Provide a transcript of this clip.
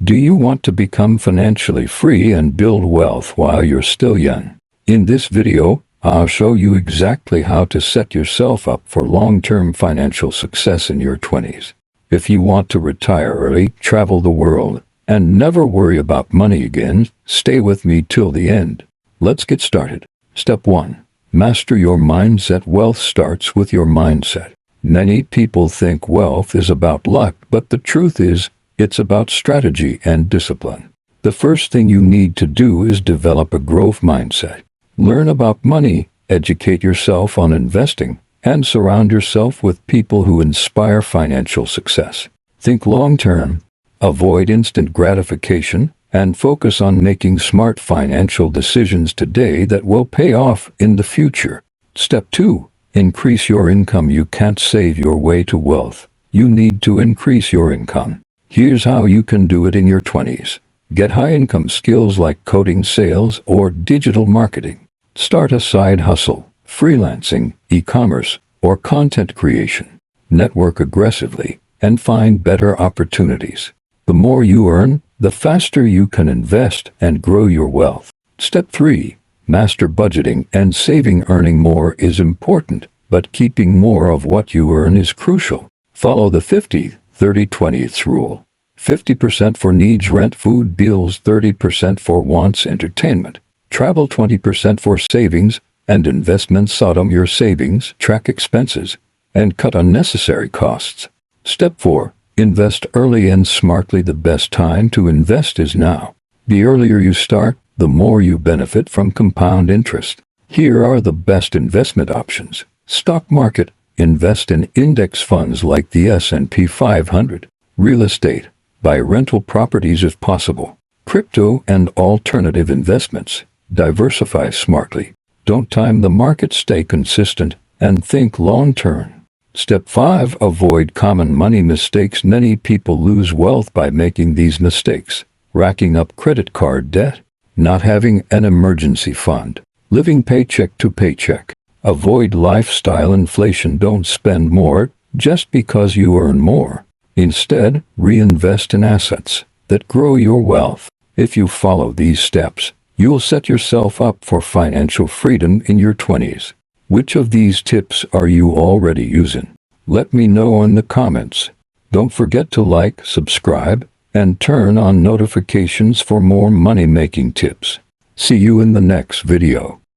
Do you want to become financially free and build wealth while you're still young? In this video, I'll show you exactly how to set yourself up for long-term financial success in your 20s. If you want to retire early, travel the world, and never worry about money again, stay with me till the end. Let's get started. Step 1. Master your mindset. Wealth starts with your mindset. Many people think wealth is about luck, but the truth is, it's about strategy and discipline. The first thing you need to do is develop a growth mindset. Learn about money, educate yourself on investing, and surround yourself with people who inspire financial success. Think long-term, avoid instant gratification, and focus on making smart financial decisions today that will pay off in the future. Step 2. Increase your income. You can't save your way to wealth. You need to increase your income. Here's how you can do it in your 20s. Get high-income skills like coding, sales, or digital marketing. Start a side hustle, freelancing, e-commerce, or content creation. Network aggressively and find better opportunities. The more you earn, the faster you can invest and grow your wealth. Step 3. Master budgeting and saving. Earning more is important, but keeping more of what you earn is crucial. Follow the 50-30-20 rule. 50% for needs, rent, food, bills, 30% for wants, entertainment, travel, 20% for savings and investments. Automate your savings, track expenses, and cut unnecessary costs. Step 4. Invest early and smartly. The best time to invest is now. The earlier you start, the more you benefit from compound interest. Here are the best investment options. Stock market. Invest in index funds like the S&P 500. Real estate. Buy rental properties if possible. Crypto and alternative investments. Diversify smartly. Don't time the market. Stay consistent and think long-term. Step 5. Avoid common money mistakes. Many people lose wealth by making these mistakes. Racking up credit card debt. Not having an emergency fund. Living paycheck to paycheck. Avoid lifestyle inflation. Don't spend more just because you earn more. Instead, reinvest in assets that grow your wealth. If you follow these steps, you'll set yourself up for financial freedom in your 20s. Which of these tips are you already using? Let me know in the comments. Don't forget to like, subscribe, and turn on notifications for more money-making tips. See you in the next video.